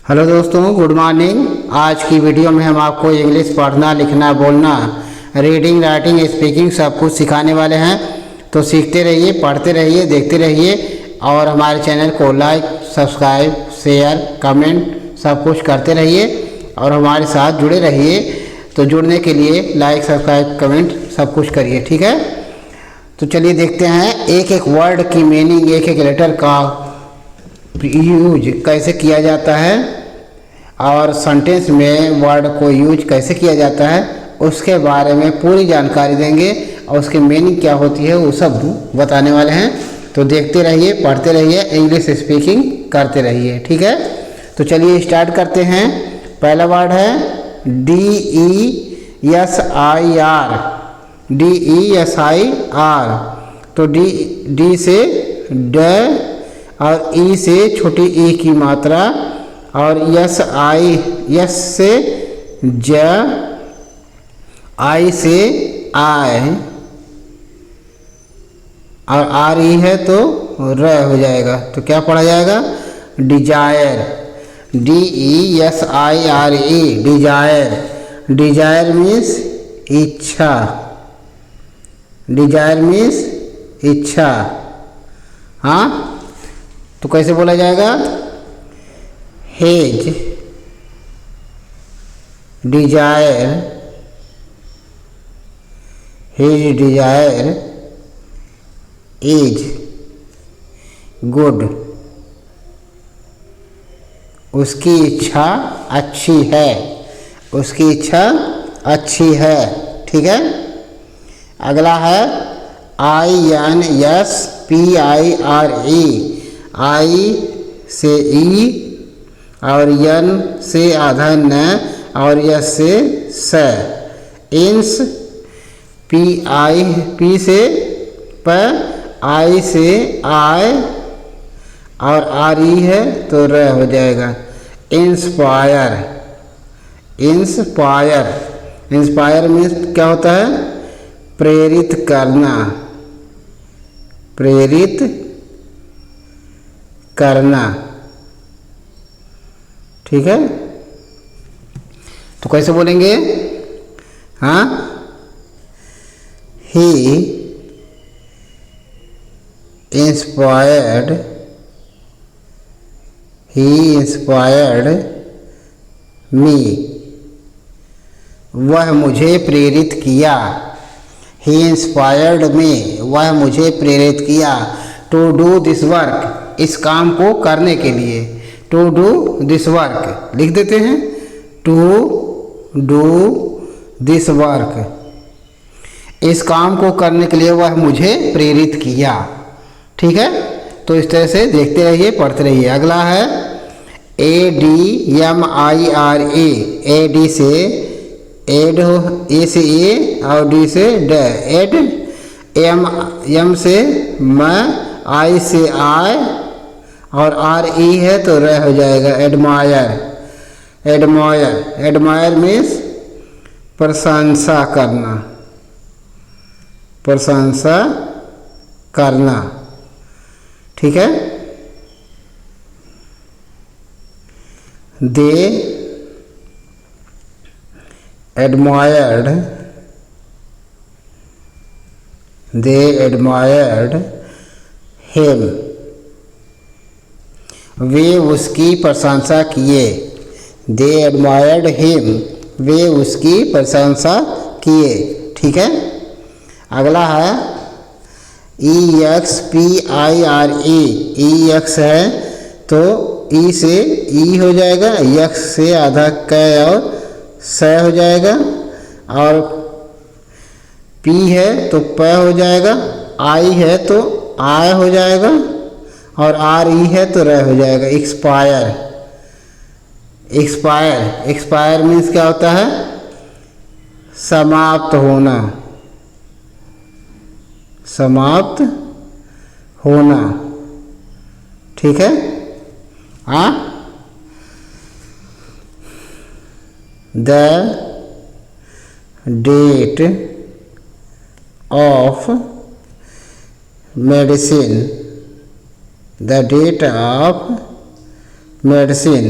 Hello दोस्तों, good morning. आज की वीडियो में हम आपको इंग्लिश पढ़ना, लिखना, बोलना, रीडिंग, राइटिंग, स्पीकिंग सब कुछ सिखाने वाले हैं। तो सीखते रहिए, पढ़ते रहिए, देखते रहिए और हमारे चैनल को लाइक, सब्सक्राइब, शेयर, कमेंट सब कुछ करते रहिए और हमारे साथ जुड़े रहिए। तो जुड़ने के लिए लाइक, सब्सक्राइब, कमेंट सब कुछ करिए, ठीक है। तो चलिए देखते हैं एक एक वर्ड की मीनिंग, एक एक लेटर का यूज कैसे किया जाता है और सेंटेंस में वर्ड को यूज कैसे किया जाता है, उसके बारे में पूरी जानकारी देंगे और उसकी मीनिंग क्या होती है वो सब बताने वाले हैं। तो देखते रहिए, पढ़ते रहिए, इंग्लिश स्पीकिंग करते रहिए, ठीक है। तो चलिए स्टार्ट करते हैं। पहला वर्ड है DESIR। DESIR। तो डी से ड और ई से छोटी ई की मात्रा और यस से ज, आई से आय और आर ई है तो र हो जाएगा। तो क्या पढ़ा जाएगा? Desire. DESIRE, desire. Desire means इच्छा। डिजायर मीन्स इच्छा। हाँ, तो कैसे बोला जाएगा? His desire, his desire is good. उसकी इच्छा अच्छी है। उसकी इच्छा अच्छी है, ठीक है। अगला है INSPIRE। आई से ई और यन से आधा न और यस से स। इंस पी से प, आई से आय और आर ई है तो र हो जाएगा। इंस्पायर। इंस्पायर। इंस्पायर मीन्स क्या होता है? प्रेरित करना। प्रेरित करना, ठीक है। तो कैसे बोलेंगे? हाँ, ही इंस्पायर्ड मी। वह मुझे प्रेरित किया। ही इंस्पायर्ड मी, वह मुझे प्रेरित किया। टू डू दिस वर्क, इस काम को करने के लिए। टू डू दिस वर्क लिख देते हैं। टू डू दिस वर्क, इस काम को करने के लिए वह मुझे प्रेरित किया, ठीक है। तो इस तरह से देखते रहिए, पढ़ते रहिए। अगला है ADMIRE। AD से एड, ए से ए और डी से ड, एड। एम से म, आई से आय और आर ई है तो र हो जाएगा। एडमायर। एडमायर। एडमायर मीन्स प्रशंसा करना। प्रशंसा करना, ठीक है। दे एडमायर्ड हिम। वे उसकी प्रशंसा किए। दे एडमायर्ड हिम, वे उसकी प्रशंसा किए, ठीक है। अगला है EXPIRE। EX है तो ई से ई हो जाएगा, यक्स से आधा क और स हो जाएगा और पी है तो प हो जाएगा, आई है तो आय हो जाएगा और आर ई है तो र हो जाएगा। एक्सपायर। एक्सपायर। एक्सपायर मीन्स क्या होता है? समाप्त होना। समाप्त होना, ठीक है। हाँ, the date of medicine. The date of medicine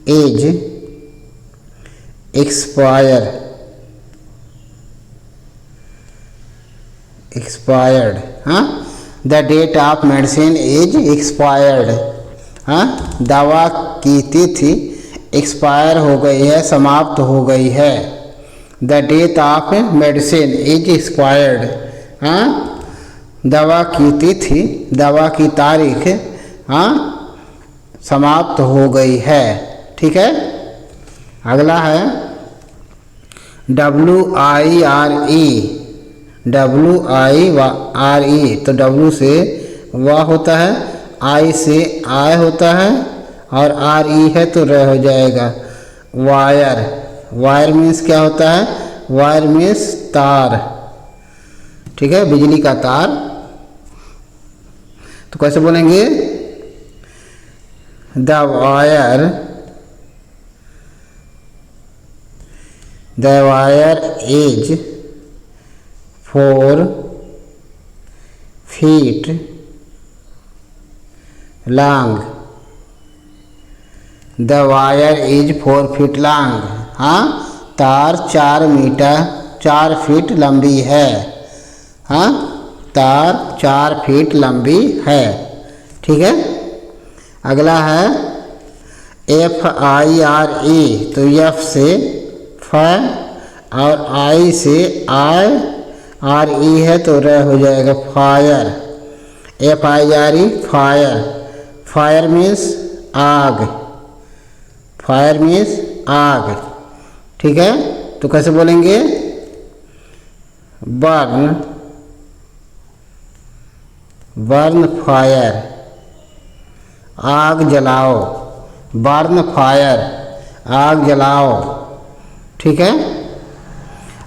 as expired, हाँ, the date of medicine is expired, हाँ, दवा की तिथि एक्सपायर हो गई है, समाप्त हो गई है। The date of medicine is expired, हाँ, दवा की तिथि, दवा की तारीख, हाँ, समाप्त हो गई है। ठीक है। अगला है WIRE, WIRE, तो W से व होता है, I से आय होता है, और RE है तो र हो जाएगा। वायर, वायर मीन्स क्या होता है? वायर मीन्स तार, ठीक है, बिजली का तार। तो कैसे बोलेंगे? The wire is 4 feet long, the wire is 4 feet long, हाँ, तार 4 फीट लंबी है, हाँ, तार 4 फीट लंबी है। ठीक है। अगला है FIRE, तो F से फ और I से आय, RE है तो र हो जाएगा fire. FIRE fire, fire means आग, फायर मीन्स आग। ठीक है। तो कैसे बोलेंगे? बर्न, बर्न फायर, आग जलाओ, बर्न फायर, आग जलाओ। ठीक है।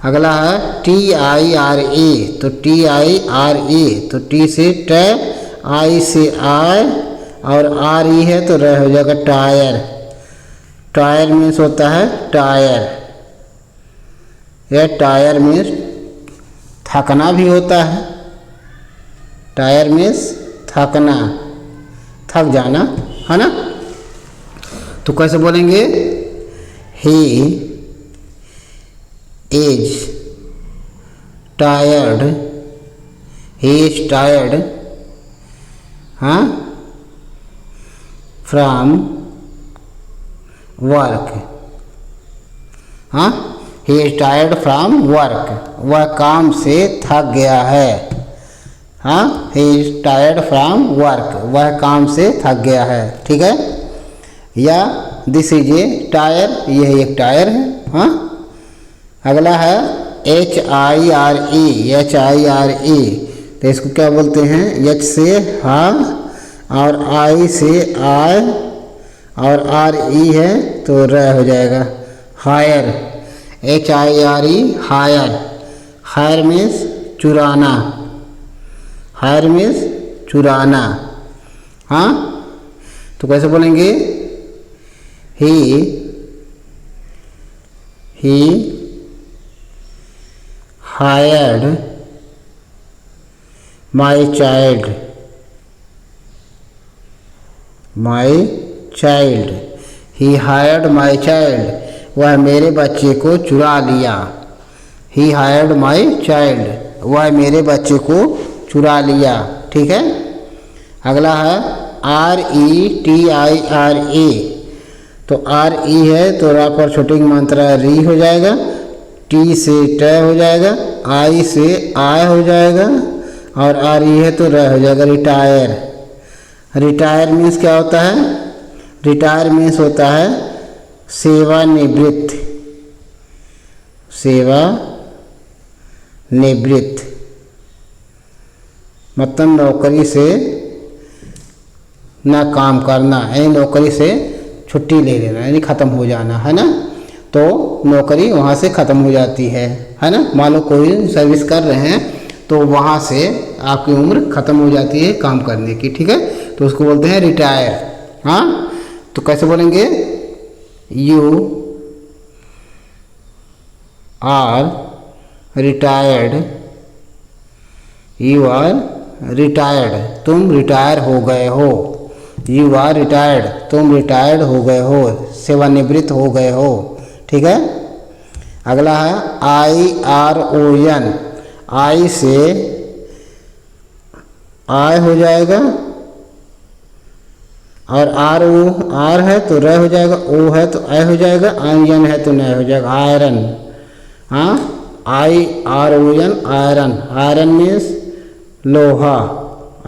अगला है TIRE, तो TIRE, तो T से ट, I से आय, और RE है तो र हो जाएगा टायर। टायर मीन्स होता है टायर, यह टायर मीन्स थकना भी होता है। टायर मीन्स थकना, थक जाना, है ना। तो कैसे बोलेंगे? He is tired, he is tired, हाँ, फ्रॉम वर्क, हाँ, he is tired from work, वह काम से थक गया है, हाँ, he is tired from work, वह काम से थक गया है। ठीक है। या दिस इज ए टायर, यह एक टायर है, हाँ। अगला है HIRE, HIRE, तो इसको क्या बोलते हैं? H से हाँ, और I से आय, और RE है तो र हो जाएगा hire. HIRE hire, hire means चुराना, हायर मीन्स चुराना, हाँ। तो कैसे बोलेंगे? ही hired my child, he hired my child, वह मेरे बच्चे को चुरा लिया। he hired my child, वह मेरे बच्चे को चुरा लिया। ठीक है। अगला है RETIRE, तो RE है तो रा पर छोटी मात्रा री हो जाएगा, T से ट हो जाएगा, I से आय हो जाएगा, और RE है तो र हो जाएगा रिटायर। रिटायर मीन्स क्या होता है? रिटायर मीन्स होता है सेवानिवृत्त, सेवानिवृत्त, मतलब नौकरी से ना काम करना, यानी नौकरी से छुट्टी ले लेना, यानी ख़त्म हो जाना, है ना। तो नौकरी वहाँ से ख़त्म हो जाती है ना। मान लो कोई सर्विस कर रहे हैं तो वहाँ से आपकी उम्र ख़त्म हो जाती है काम करने की। ठीक है। तो उसको बोलते हैं रिटायर, हाँ। तो कैसे बोलेंगे? You are retired, you are retired, तुम रिटायर हो गए हो, यू आर रिटायर्ड, तुम रिटायर्ड हो गए हो, सेवानिवृत्त हो गए हो। ठीक है। अगला है IRON, आई से आय हो जाएगा, और आर है तो र हो जाएगा, ओ है तो ऐ हो जाएगा, आयन है तो न हो जाएगा, आयरन। हाँ, IRON, आयरन। आयरन मीन्स लोहा,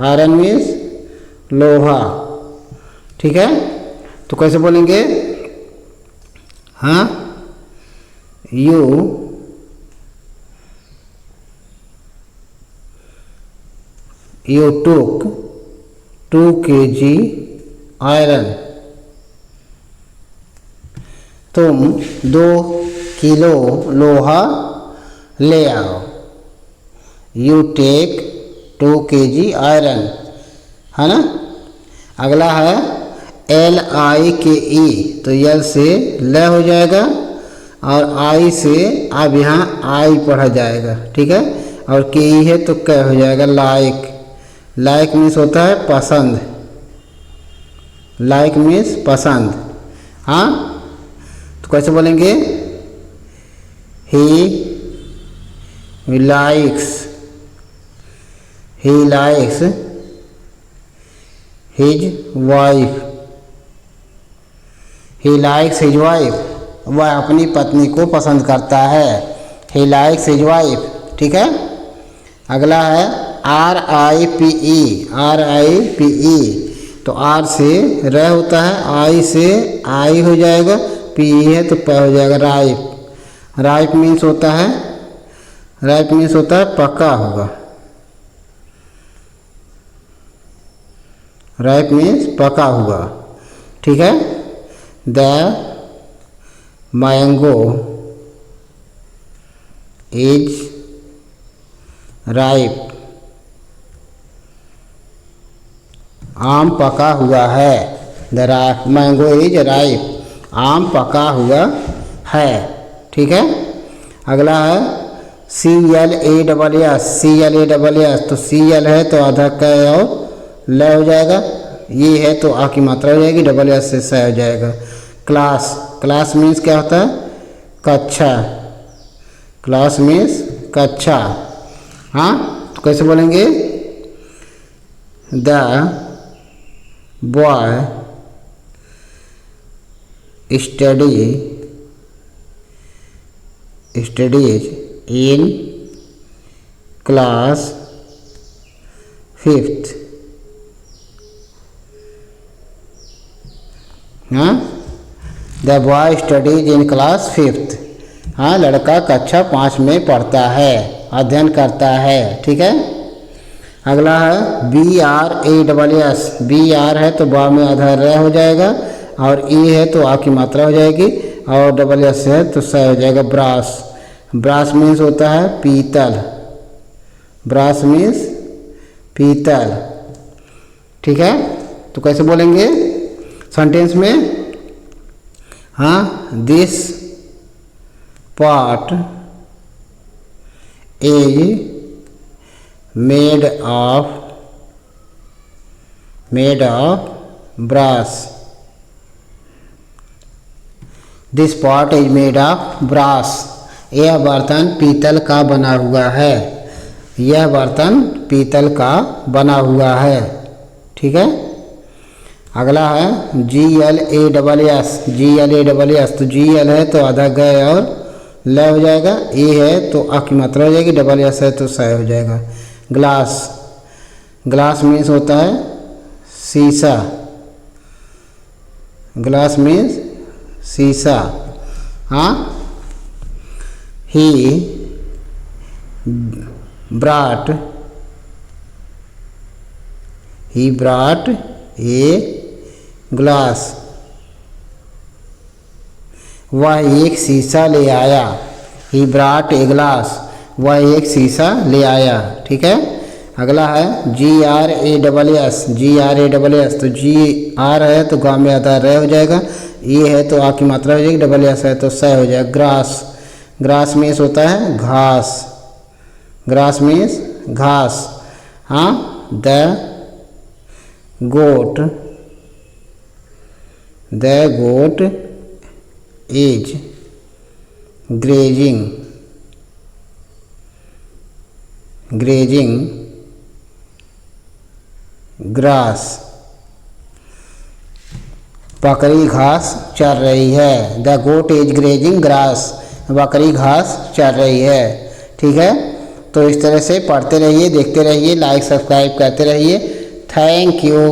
आयरन मीन्स लोहा। ठीक है। तो कैसे बोलेंगे? हाँ, you took 2 kg आयरन, तुम 2 किलो लोहा ले आओ। यू टेक 2 kg आयरन, है ना। अगला है LIKE, तो यल से ल हो जाएगा, और आई से अब यहाँ आई पढ़ा जाएगा। ठीक है। और के ई है तो क हो जाएगा, लाइक। लाइक मीन्स होता है पसंद, लाइक मीन्स पसंद। हाँ, तो कैसे बोलेंगे? He likes, he likes his wife, he likes his wife, वह अपनी पत्नी को पसंद करता है। He likes his wife. ठीक है। अगला है RIPE, RIPE, तो आर से र होता है, आई से आई हो जाएगा, PE है तो प हो जाएगा, राइप। राइप मीन्स होता है, राइप मीन्स होता है पका होगा, राइप मीन्स पका हुआ। ठीक है। द मैंगो इज राइप, आम पका हुआ है। द मैंगो इज राइप, आम पका हुआ है। ठीक है। अगला है CLASS, CLASS, तो CL है तो आधा क और ल हो जाएगा, ये है तो आ की मात्रा हो जाएगी, डबल एस से स हो जाएगा। क्लास, क्लास मीन्स क्या होता है? कक्षा, क्लास मीन्स कक्षा। हाँ, तो कैसे बोलेंगे? The boy studies in class 5th। हाँ, the boy studies in class 5th। हाँ, लड़का कक्षा 5 में पढ़ता है, अध्ययन करता है। ठीक है। अगला है BRASS, BR है तो बा में आधा र हो जाएगा, और ई है तो आ की मात्रा हो जाएगी, और डबल एस है तो स हो जाएगा, ब्रास। ब्रास मीन्स होता है पीतल, ब्रास मीन्स पीतल। ठीक है। तो कैसे बोलेंगे सेंटेंस में? हाँ, this part is made of brass, this part is made of brass. यह बर्तन पीतल का बना हुआ है, यह बर्तन पीतल का बना हुआ है। ठीक है। अगला है GLASS, GLASS, तो GL है तो आधा ग और ल हो जाएगा, ए है तो आ की मात्रा हो जाएगी, डबल एस है तो स हो जाएगा। ग्लास, ग्लास मीन्स होता है शीशा, ग्लास मीन्स शीशा। हाँ, ही ब्राट ए ग्लास, वह एक शीशा ले आया। ही ब्राट ए ग्लास, वह एक शीशा ले आया। ठीक है। अगला है GRASS, GRASS, तो GR है तो गा में आधा र हो जाएगा, ये है तो आ की मात्रा हो जाएगी, डबल एस है तो स हो जाएगा। ग्रास, ग्रास मीन्स होता है घास, ग्रास मीन्स घास। हाँ, the goat the goat is grazing grass. बकरी घास चर रही है। The goat is grazing grass, बकरी घास चर रही है। ठीक है, तो इस तरह से पढ़ते रहिए, देखते रहिए, लाइक सब्सक्राइब करते रहिए। Thank you.